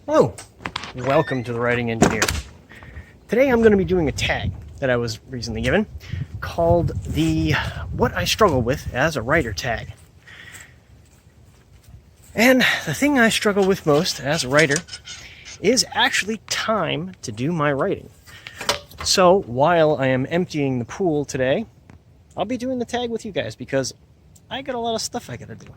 Hello, welcome to the Writing Engineer. Today I'm going to be doing a tag that I was recently given called the What I Struggle With as a Writer tag. And the thing I struggle with most as a writer is actually time to do my writing. So while I am emptying the pool today, I'll be doing the tag with you guys because I got a lot of stuff I gotta do.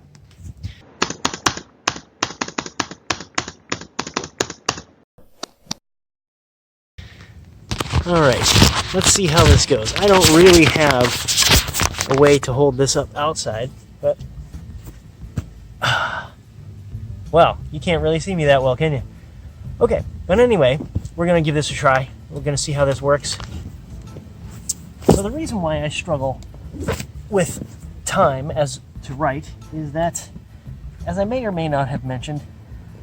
Alright, let's see how this goes. I don't really have a way to hold this up outside, but... well, you can't really see me that well, can you? Okay, but anyway, we're going to give this a try. We're going to see how this works. So the reason why I struggle with time as to write is that, as I may or may not have mentioned,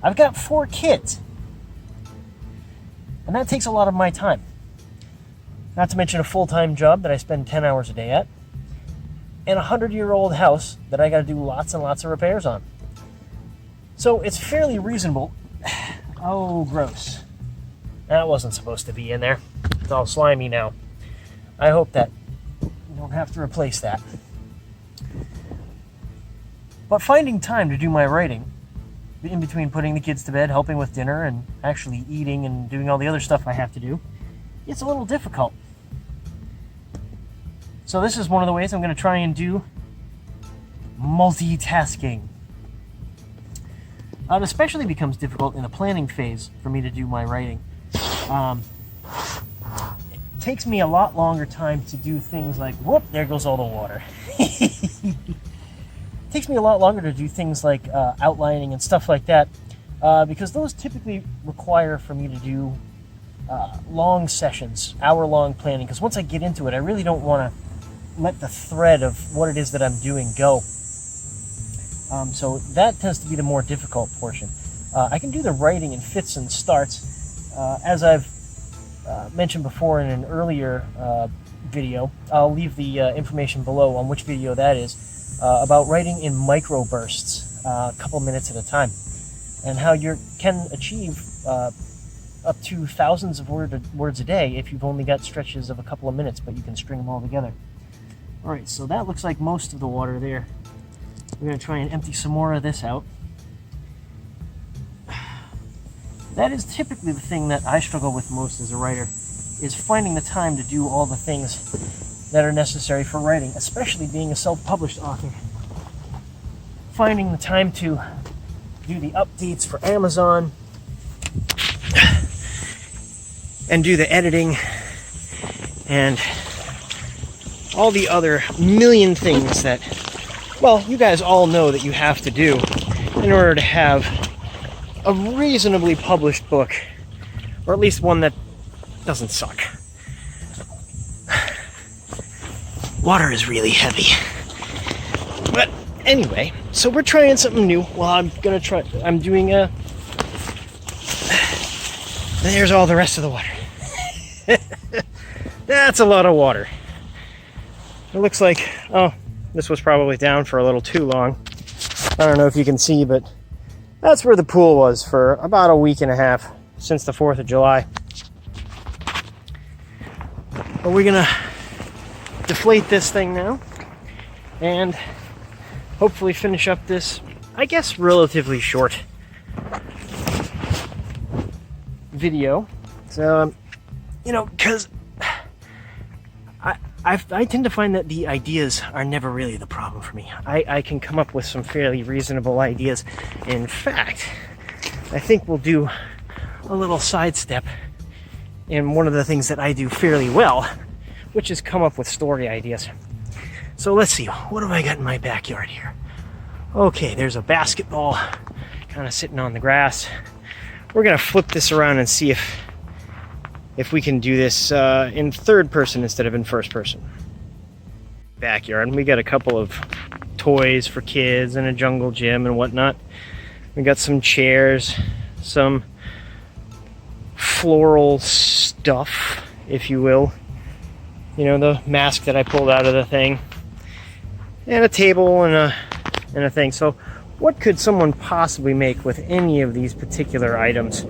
I've got 4 kids. And that takes a lot of my time. Not to mention a full-time job that I spend 10 hours a day at, and a 100-year-old house that I got to do lots and lots of repairs on. So it's fairly reasonable. Oh, gross. That wasn't supposed to be in there. It's all slimy now. I hope that you don't have to replace that. But finding time to do my writing, in between putting the kids to bed, helping with dinner, and actually eating and doing all the other stuff I have to do, it's a little difficult. So this is one of the ways I'm going to try and do multitasking. It especially becomes difficult in the planning phase for me to do my writing. It takes me a lot longer time to do things like, whoop, there goes all the water. It takes me a lot longer to do things like outlining and stuff like that, because those typically require for me to do long sessions, hour-long planning, because once I get into it, I really don't want to let the thread of what it is that I'm doing go. So that tends to be the more difficult portion. I can do the writing in fits and starts. As I've mentioned before in an earlier video, I'll leave the information below on which video that is, about writing in microbursts, a couple minutes at a time, and how you can achieve up to thousands of words a day if you've only got stretches of a couple of minutes, but you can string them all together. Alright, so that looks like most of the water there. We're going to try and empty some more of this out. That is typically the thing that I struggle with most as a writer, is finding the time to do all the things that are necessary for writing, especially being a self-published author. Finding the time to do the updates for Amazon, and do the editing, and all the other million things that, well, you guys all know that you have to do in order to have a reasonably published book, or at least one that doesn't suck. Water is really heavy. But anyway, so we're trying something new. Well, I'm doing a... There's all the rest of the water. That's a lot of water. It looks like, oh, this was probably down for a little too long. I don't know if you can see, but that's where the pool was for about a week and a half since the 4th of July. But we're gonna deflate this thing now and hopefully finish up this, I guess, relatively short video. So, because I tend to find that the ideas are never really the problem for me. I can come up with some fairly reasonable ideas. In fact, I think we'll do a little sidestep in one of the things that I do fairly well, which is come up with story ideas. So let's see, what have I got in my backyard here? Okay, there's a basketball kind of sitting on the grass. We're gonna flip this around and see if we can do this in third person instead of in first person. Backyard, and we got a couple of toys for kids and a jungle gym and whatnot. We got some chairs, some floral stuff, if you will. The mask that I pulled out of the thing, and a table and a thing. So what could someone possibly make with any of these particular items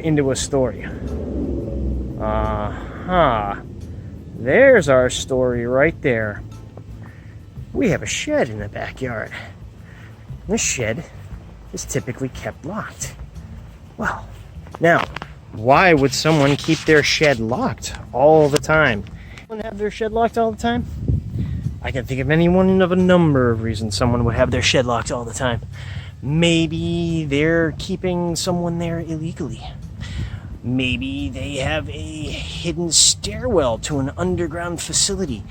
into a story? There's our story right there. We have a shed in the backyard. This shed is typically kept locked. Well, now, why would someone keep their shed locked all the time? Someone have their shed locked all the time? I can think of any one of a number of reasons someone would have their shed locked all the time. Maybe they're keeping someone there illegally. Maybe they have a hidden stairwell to an underground facility.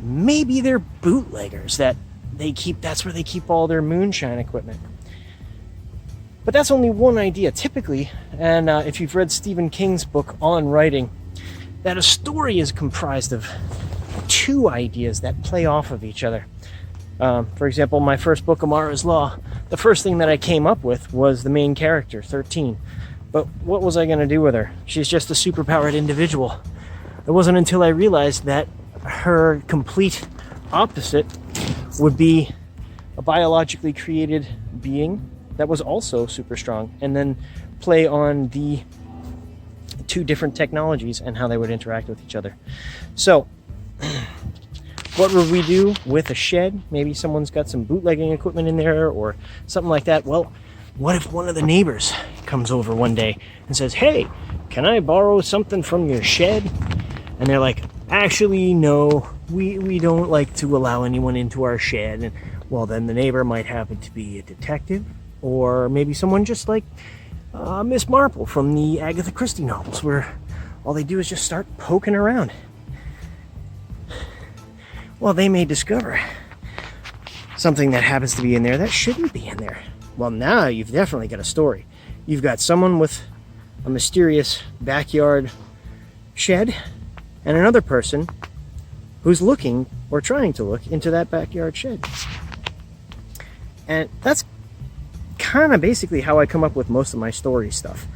Maybe they're bootleggers that's where they keep all their moonshine equipment. But that's only one idea. Typically, and if you've read Stephen King's book on writing, that a story is comprised of two ideas that play off of each other. For example, my first book, Amara's Law, the first thing that I came up with was the main character, 13. But what was I going to do with her? She's just a superpowered individual. It wasn't until I realized that her complete opposite would be a biologically created being that was also super strong, and then play on the two different technologies and how they would interact with each other. So, what would we do with a shed? Maybe someone's got some bootlegging equipment in there or something like that. Well, what if one of the neighbors comes over one day and says, "Hey, can I borrow something from your shed?" And they're like, "Actually, no, we don't like to allow anyone into our shed." And well, then the neighbor might happen to be a detective, or maybe someone just like Miss Marple from the Agatha Christie novels, where all they do is just start poking around. Well, they may discover something that happens to be in there that shouldn't be in there. Well, now you've definitely got a story. You've got someone with a mysterious backyard shed, and another person who's looking or trying to look into that backyard shed. And that's kind of basically how I come up with most of my story stuff.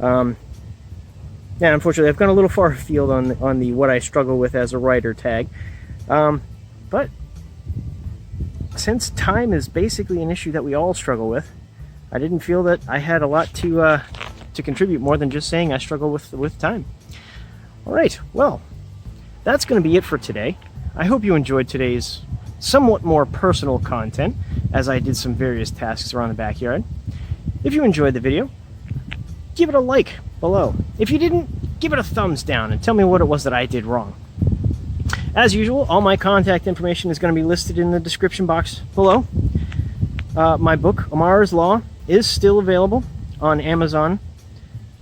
Yeah, unfortunately, I've gone a little far afield on the what I struggle with as a writer tag. But since time is basically an issue that we all struggle with, I didn't feel that I had a lot to contribute more than just saying I struggle with time. All right, well, that's going to be it for today. I hope you enjoyed today's somewhat more personal content, as I did some various tasks around the backyard. If you enjoyed the video, give it a like below. If you didn't, give it a thumbs down and tell me what it was that I did wrong. As usual, all my contact information is going to be listed in the description box below. My book, Amara's Law, is still available on Amazon.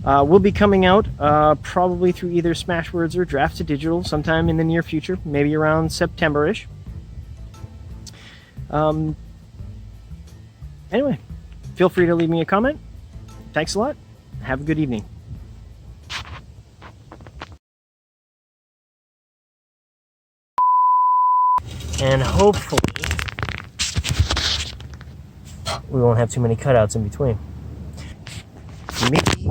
Will be coming out probably through either Smashwords or Draft to Digital sometime in the near future, maybe around September-ish. Anyway, feel free to leave me a comment. Thanks a lot. Have a good evening. And hopefully we won't have too many cutouts in between. Maybe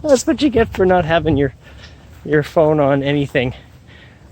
that's what you get for not having your phone on anything.